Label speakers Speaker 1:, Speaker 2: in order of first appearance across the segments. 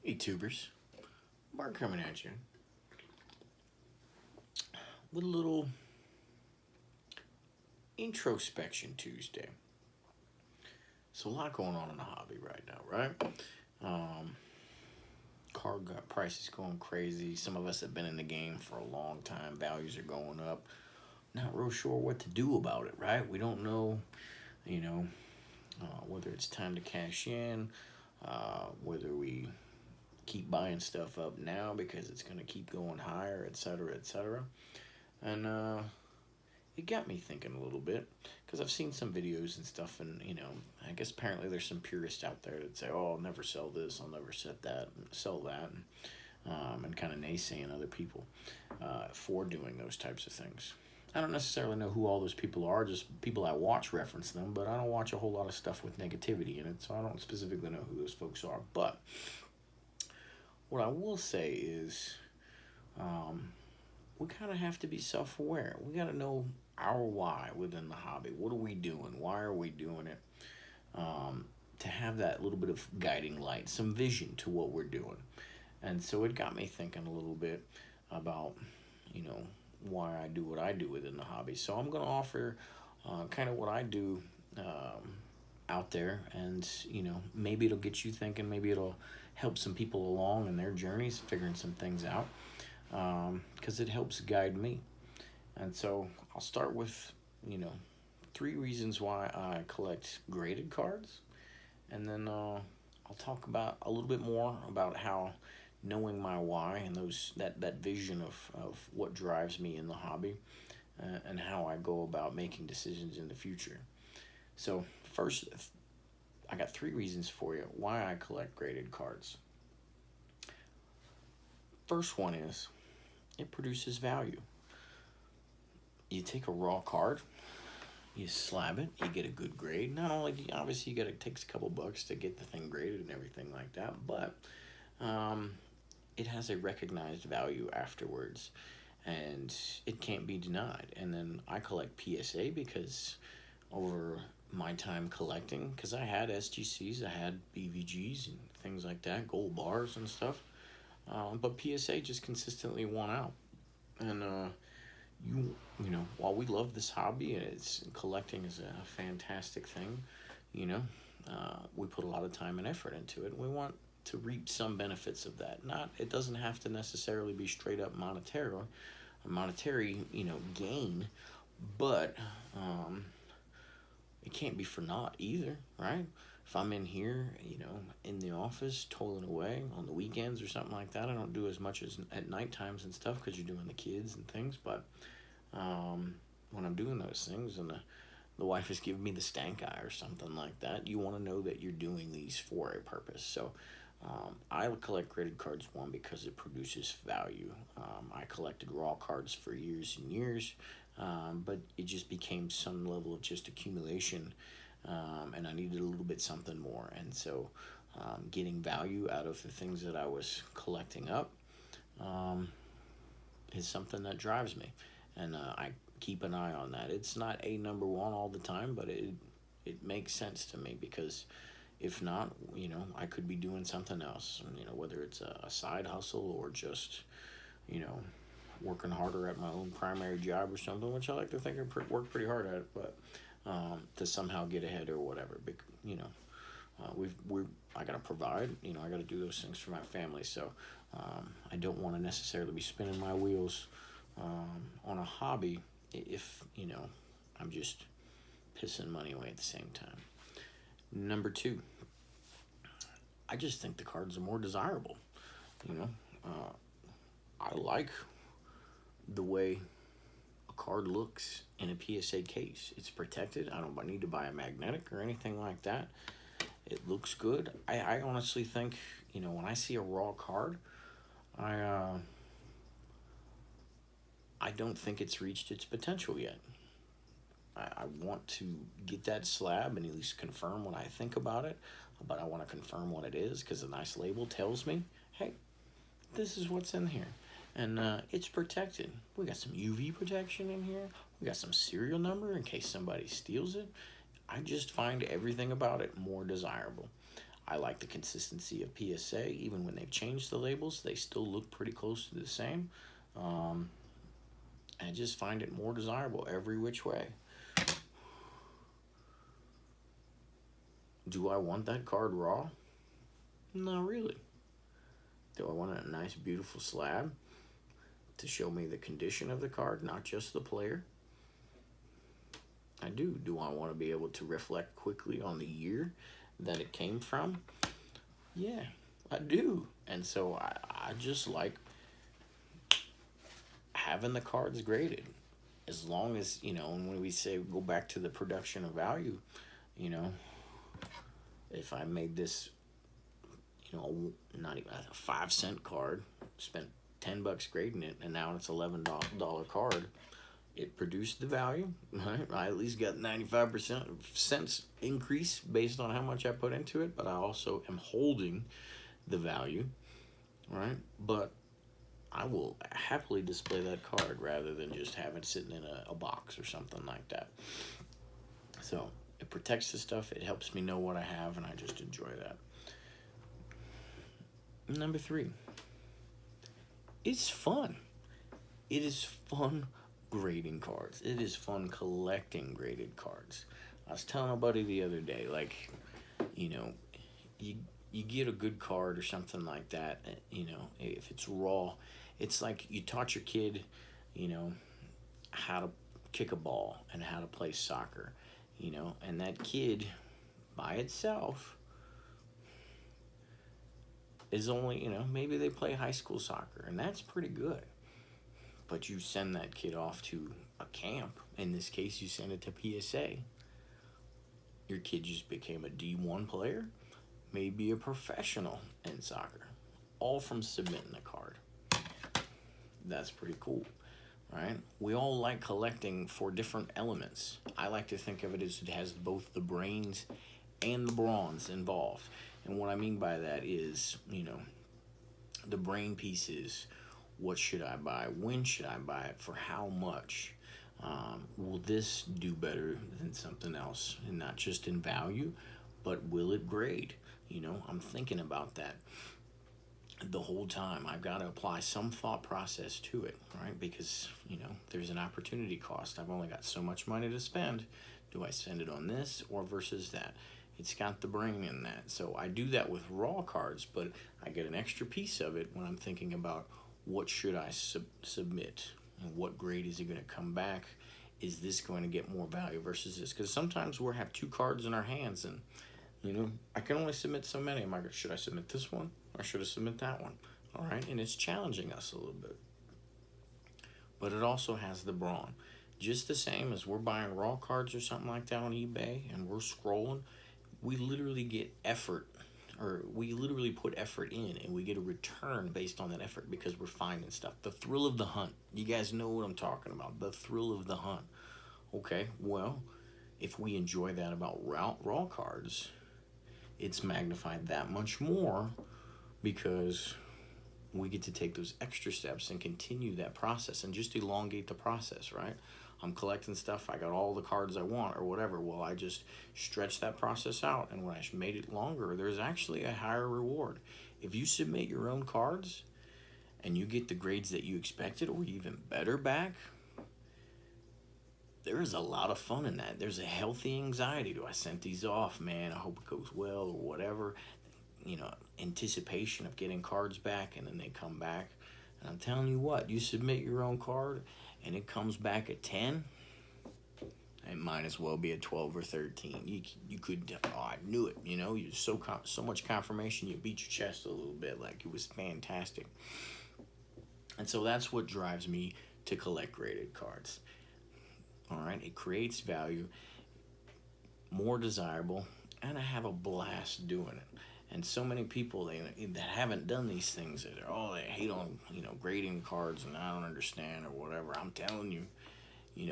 Speaker 1: Hey tubers, Mark coming at you with a little introspection Tuesday. So a lot going on in the hobby right now, right? Um, prices going crazy. Some of us have been in the game for a long time. Values are going up. Not real sure what to do about it, right? We don't know, you know, whether it's time to cash in, whether we keep buying stuff up now because it's going to keep going higher, etc., etc. And it got me thinking a little bit because I've seen some videos and stuff, and I guess apparently there's some purists out there that say, "Oh, I'll never sell this, I'll never sell that," and kind of naysaying other people for doing those types of things. I don't necessarily know who all those people are, just people I watch reference them, but I don't watch a whole lot of stuff with negativity in it, so I don't specifically know who those folks are. But what I will say is, um, we kind of have to be self aware. We got to know our why within the hobby. What are we doing? Why are we doing it? To have that little bit of guiding light, some vision to what we're doing. And so it got me thinking a little bit about, you know, why I do what I do within the hobby. So I'm going to offer kind of what I do out there, and maybe it'll get you thinking. Maybe it'll help some people along in their journeys, figuring some things out, because it helps guide me. And so I'll start with, you know, three reasons why I collect graded cards, and then I'll talk about a little bit more about how knowing my why and that vision of what drives me in the hobby, and how I go about making decisions in the future. So first, I got three reasons for you why I collect graded cards. First one is it produces value. You take a raw card, you slab it, you get a good grade. Not only do you, obviously you got it takes a couple bucks to get the thing graded and everything like that, but um, it has a recognized value afterwards, and it can't be denied. And then I collect PSA because over my time collecting, because I had SGCs, I had BVGs and things like that, gold bars and stuff, but PSA just consistently won out. And while we love this hobby and it's collecting is a fantastic thing, you know, we put a lot of time and effort into it. We want to reap some benefits of that. Not it doesn't have to necessarily be straight up monetary gain, but it can't be for naught either, right? If I'm in here, in the office, toiling away on the weekends or something like that, I don't do as much as at night times and stuff because you're doing the kids and things. But when I'm doing those things and the wife is giving me the stank eye or something like that, you want to know that you're doing these for a purpose. So I collect graded cards, one, because it produces value. I collected raw cards for years and years, but it just became some level of just accumulation, and I needed a little bit something more. And so getting value out of the things that I was collecting up um, is something that drives me. And I keep an eye on that. It's not a number one all the time, but it makes sense to me because if not, I could be doing something else. Whether it's a side hustle or just, you know, working harder at my own primary job or something, which I like to think I work pretty hard at, but to somehow get ahead or whatever. You know, I gotta provide. I gotta do those things for my family. So I don't want to necessarily be spinning my wheels on a hobby if I'm just pissing money away at the same time. Number two, I just think the cards are more desirable. You know, I like the way a card looks in a PSA case. It's protected. I don't need to buy a magnetic or anything like that. It looks good. I honestly think, when I see a raw card, I I don't think it's reached its potential yet. I want to get that slab and at least confirm what I think about it, but I want to confirm what it is because a nice label tells me, hey, this is what's in here. And it's protected. We got some UV protection in here. We got some serial number in case somebody steals it. I just find everything about it more desirable. I like the consistency of PSA. Even when they've changed the labels, they still look pretty close to the same. Um, I just find it more desirable every which way. Do I want that card raw? Not really. Do I want a nice, beautiful slab to show me the condition of the card, not just the player? I do. Do I want to be able to reflect quickly on the year that it came from? Yeah, I do. And so I just like having the cards graded. As long as, when we say go back to the production of value, you know, if I made this, not even a 5-cent card, spent $10 grading it, and now it's $11 card, it produced the value, right? I at least got 95% cents increase based on how much I put into it, but I also am holding the value, right? But I will happily display that card rather than just have it sitting in a box or something like that. So it protects the stuff. It helps me know what I have, and I just enjoy that. Number 3, it's fun. It is fun grading cards. It is fun collecting graded cards. I was telling a buddy the other day, like, you get a good card or something like that, if it's raw, it's like you taught your kid, how to kick a ball and how to play soccer, and that kid by itself is only, maybe they play high school soccer, and that's pretty good. But you send that kid off to a camp. In this case, you send it to PSA. Your kid just became a D1 player, maybe a professional in soccer, all from submitting a card. That's pretty cool, right? We all like collecting for different elements. I like to think of it as it has both the brains and the bronze involved. And what I mean by that is, the brain piece is, what should I buy? When should I buy it? For how much? Will this do better than something else? And not just in value, but will it grade? I'm thinking about that the whole time. I've got to apply some thought process to it, right? Because, there's an opportunity cost. I've only got so much money to spend. Do I spend it on this or versus that? It's got the brain in that. So I do that with raw cards, but I get an extra piece of it when I'm thinking about what should I submit and what grade is it going to come back? Is this going to get more value versus this? Because sometimes we'll have 2 cards in our hands and, I can only submit so many. Should I submit this one or should I submit that one? All right, and it's challenging us a little bit. But it also has the brawn. Just the same as we're buying raw cards or something like that on eBay and we're scrolling, we literally get effort, or we literally put effort in and we get a return based on that effort because we're finding stuff. The thrill of the hunt. You guys know what I'm talking about. The thrill of the hunt. Okay, well, if we enjoy that about raw cards, it's magnified that much more because we get to take those extra steps and continue that process and just elongate the process, right? I'm collecting stuff, I got all the cards I want or whatever. Well, I just stretch that process out, and when I made it longer, there's actually a higher reward. If you submit your own cards and you get the grades that you expected or even better back, there is a lot of fun in that. There's a healthy anxiety. Do I send these off? Man, I hope it goes well or whatever. Anticipation of getting cards back, and then they come back. And I'm telling you what, you submit your own card and it comes back at 10, it might as well be a 12 or 13. You could, I knew it, you're so much confirmation, you beat your chest a little bit, like it was fantastic. And so that's what drives me to collect graded cards. All right, it creates value, more desirable, and I have a blast doing it. And so many people that haven't done these things, they hate on grading cards, and I don't understand or whatever. I'm telling you,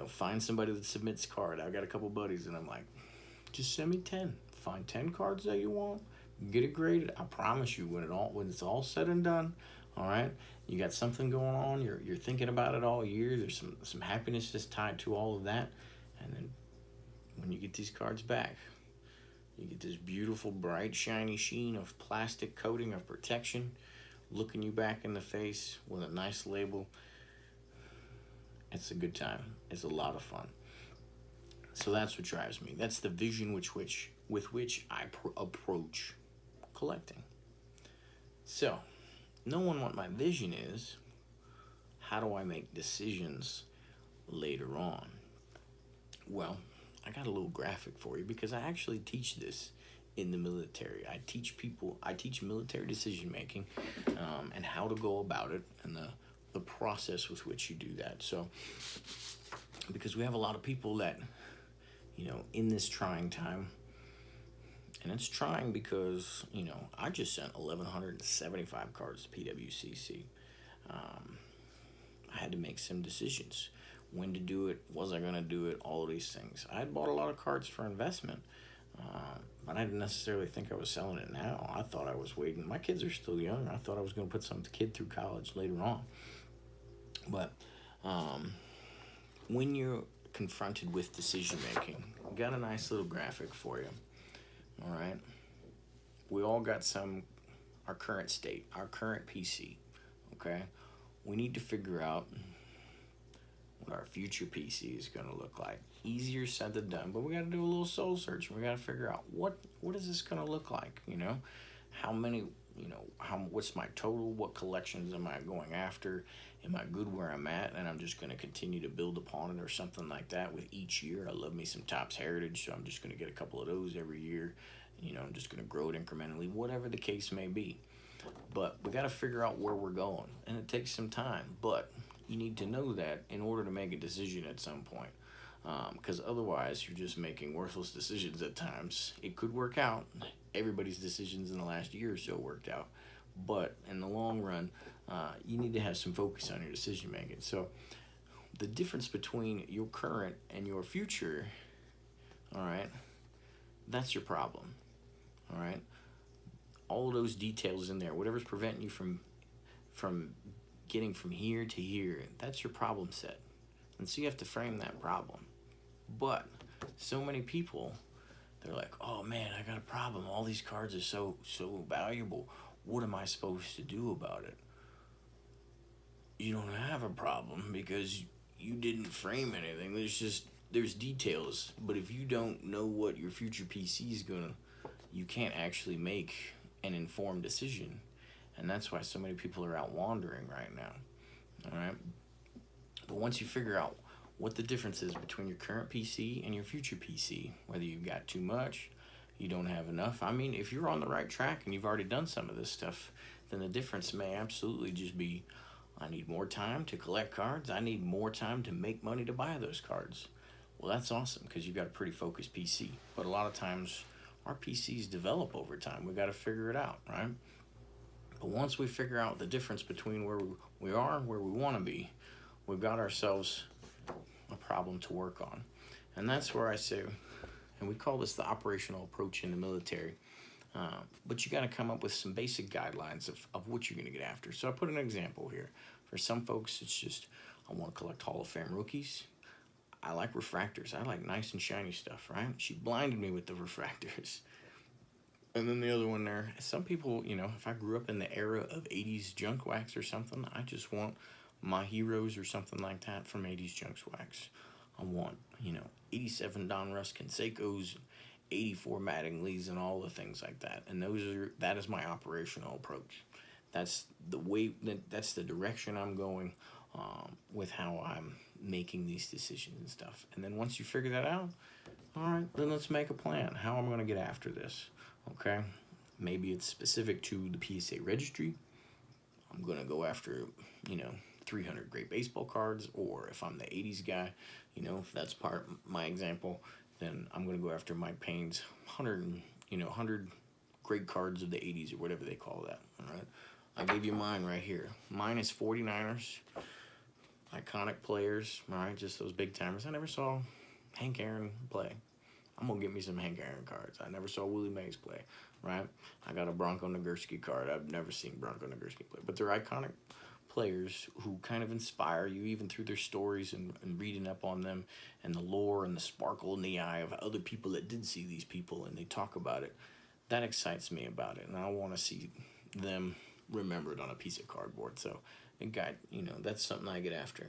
Speaker 1: find somebody that submits card. I've got a couple buddies, and I'm like, just send me 10. Find 10 cards that you want, get it graded. I promise you, when it's all said and done, all right, you got something going on. You're thinking about it all year. There's some happiness just tied to all of that, and then when you get these cards back, You get this beautiful, bright, shiny sheen of plastic coating of protection looking you back in the face with a nice label. It's a good time. It's a lot of fun. So that's what drives me. That's the vision with which I approach collecting. So, knowing what my vision is, how do I make decisions later on? Well, I got a little graphic for you because I actually teach this in the military. I teach military decision making, and how to go about it, and the process with which you do that. So, because we have a lot of people that, in this trying time, and it's trying because, I just sent 1,175 cards to PWCC. I had to make some decisions. When to do it, was I going to do it, all of these things. I had bought a lot of cards for investment, but I didn't necessarily think I was selling it now. I thought I was waiting. My kids are still young. I thought I was going to put some kid through college later on. But when you're confronted with decision making, I got a nice little graphic for you. All right. We all got our current state, our current PC. Okay. We need to figure out what our future PC is going to look like. Easier said than done, but we got to do a little soul searching. We got to figure out what is this going to look like, How many, what's my total? What collections am I going after? Am I good where I'm at? And I'm just going to continue to build upon it or something like that with each year. I love me some Topps Heritage, so I'm just going to get a couple of those every year. I'm just going to grow it incrementally, whatever the case may be. But we got to figure out where we're going, and it takes some time. But you need to know that in order to make a decision at some point, because otherwise you're just making worthless decisions at times. It could work out. Everybody's decisions in the last year or so worked out, but in the long run, you need to have some focus on your decision making. So the difference between your current and your future, all right, that's your problem. All right, all of those details in there, whatever's preventing you from getting from here to here, that's your problem set. And so you have to frame that problem. But so many people, they're like, oh man, I got a problem. All these cards are so valuable. What am I supposed to do about it? You don't have a problem because you didn't frame anything. There's details. But if you don't know what your future PC is you can't actually make an informed decision. And that's why so many people are out wandering right now. All right. But once you figure out what the difference is between your current PC and your future PC, whether you've got too much, you don't have enough. I mean, if you're on the right track and you've already done some of this stuff, then the difference may absolutely just be, I need more time to collect cards. I need more time to make money to buy those cards. Well, that's awesome because you've got a pretty focused PC. But a lot of times, our PCs develop over time. We've got to figure it out, right? But once we figure out the difference between where we are and where we want to be, we've got ourselves a problem to work on. And that's where I say, and we call this the operational approach in the military, but you got to come up with some basic guidelines of what you're going to get after. So I put an example here. For some folks, it's just, I want to collect Hall of Fame rookies. I like refractors. I like nice and shiny stuff, right? She blinded me with the refractors. And then the other one there, some people, if I grew up in the era of 80s junk wax or something, I just want my heroes or something like that from 80s junk wax. I want, 87 Donruss Canseco's, 84 Mattingly's, and all the things like that. And that is my operational approach. That's the way, that's the direction I'm going with how I'm making these decisions and stuff. And then once you figure that out, all right, then let's make a plan. How am I going to get after this? Okay, maybe it's specific to the PSA registry. I'm going to go after, 300 great baseball cards, or if I'm the 80s guy, if that's part of my example, then I'm going to go after Mike Payne's 100 great cards of the 80s or whatever they call that. All right, I gave you mine right here. Mine is 49ers, iconic players, all right, just those big timers. I never saw Hank Aaron play. I'm going to get me some Hank Aaron cards. I never saw Willie Mays play, right? I got a Bronco Nagurski card. I've never seen Bronco Nagurski play. But they're iconic players who kind of inspire you, even through their stories and reading up on them and the lore and the sparkle in the eye of other people that did see these people and they talk about it. That excites me about it, and I want to see them remembered on a piece of cardboard. So, and that's something I get after.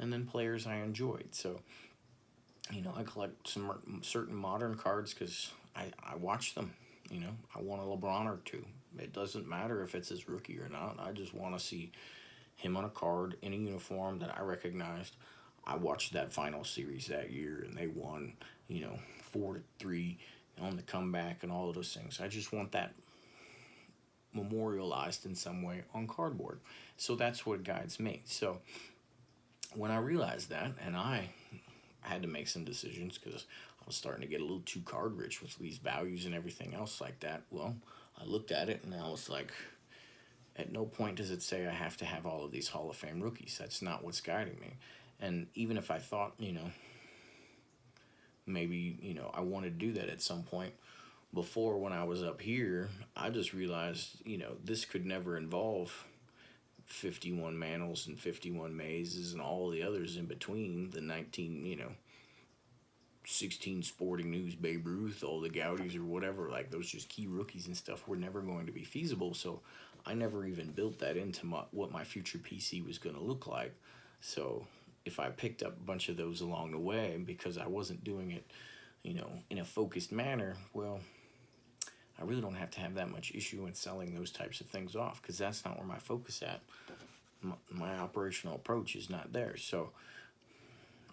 Speaker 1: And then players I enjoyed. So, I collect some certain modern cards because I watch them. I want a LeBron or two. It doesn't matter if it's his rookie or not. I just want to see him on a card in a uniform that I recognized. I watched that final series that year, and they won, 4-3 on the comeback and all of those things. I just want that memorialized in some way on cardboard. So that's what guides me. So when I realized that, and I had to make some decisions because I was starting to get a little too card rich with these values and everything else like that. Well, I looked at it and I was like, at no point does it say I have to have all of these Hall of Fame rookies. That's not what's guiding me. And even if I thought, maybe, I wanted to do that at some point, before when I was up here, I just realized, this could never involve 51 Mantles and 51 Mazes and all the others in between, the 16 Sporting News Babe Ruth, all the Gaudies or whatever, like those just key rookies and stuff were never going to be feasible. So I never even built that into what my future PC was going to look like. So if I picked up a bunch of those along the way because I wasn't doing it, in a focused manner, well, I really don't have to have that much issue in selling those types of things off because that's not where my focus at. My operational approach is not there. So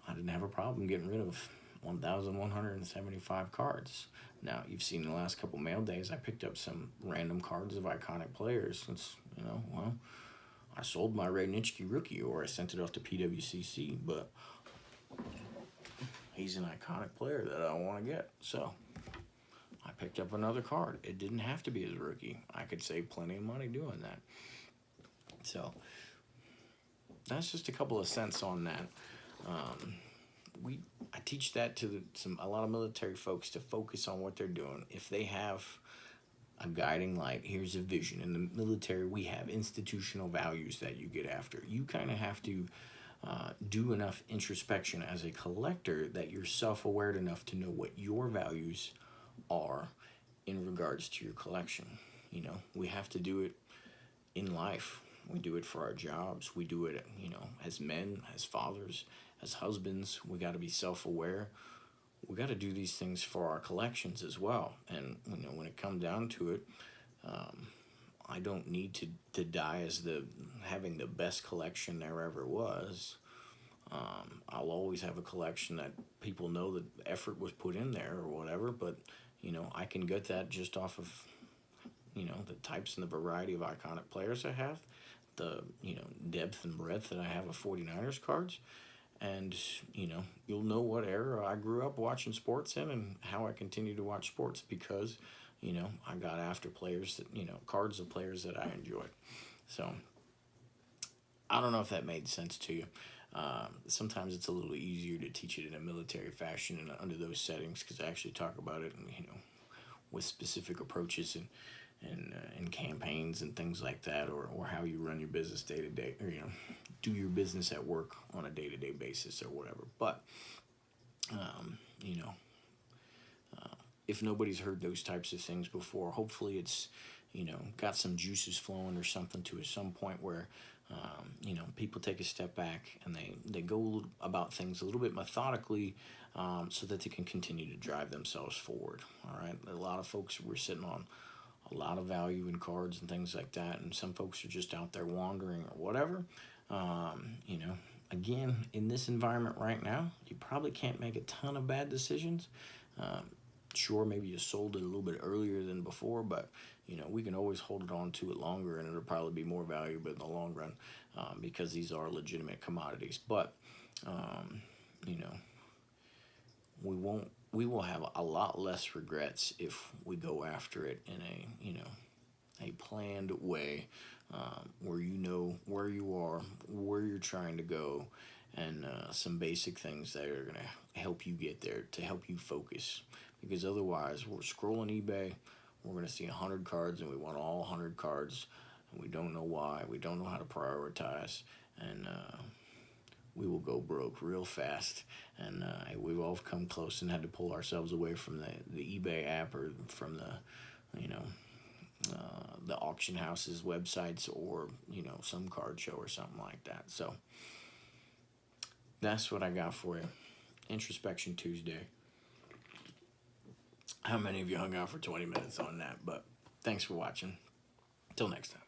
Speaker 1: I didn't have a problem getting rid of 1,175 cards. Now, you've seen in the last couple mail days, I picked up some random cards of iconic players. It's, I sold my Ray Nitschke rookie or I sent it off to PWCC, but he's an iconic player that I want to get. So I picked up another card. It didn't have to be his rookie. I could save plenty of money doing that. So that's just a couple of cents on that. I teach that to a lot of military folks to focus on what they're doing. If they have a guiding light, here's a vision. In the military, we have institutional values that you get after. You kind of have to do enough introspection as a collector that you're self-aware enough to know what your values are in regards to your collection. We have to do it in life. We do it for our jobs. We do it, as men, as fathers, as husbands. We got to be self-aware. We got to do these things for our collections as well. And, when it comes down to it, I don't need to die as having the best collection there ever was. I'll always have a collection that people know that effort was put in there or whatever, but, I can get that just off of, the types and the variety of iconic players I have, the, depth and breadth that I have of 49ers cards. And, you'll know what era I grew up watching sports in and how I continue to watch sports because, I got after players that, cards of players that I enjoyed. So, I don't know if that made sense to you. Sometimes it's a little easier to teach it in a military fashion and under those settings because I actually talk about it and, with specific approaches and campaigns and things like that, or how you run your business day to day, or do your business at work on a day-to-day basis or whatever. But if nobody's heard those types of things before, hopefully it's got some juices flowing or something to at some point where people take a step back and they go about things a little bit methodically, so that they can continue to drive themselves forward. All right, a lot of folks were sitting on a lot of value in cards and things like that, and some folks are just out there wandering or whatever. Again, in this environment right now, you probably can't make a ton of bad decisions. Sure, maybe you sold it a little bit earlier than before, but we can always hold it on to it longer, and it'll probably be more valuable in the long run, because these are legitimate commodities. But we will have a lot less regrets if we go after it in a planned way, where you know where you are, where you're trying to go, and some basic things that are going to help you get there, to help you focus. Because otherwise, we're scrolling eBay, we're going to see 100 cards, and we want all 100 cards, and we don't know why. We don't know how to prioritize, and we will go broke real fast. And we've all come close and had to pull ourselves away from the eBay app or from the auction houses websites, or some card show or something like that. So that's what I got for you. Introspection Tuesday. How many of you hung out for 20 minutes on that? But thanks for watching. Till next time.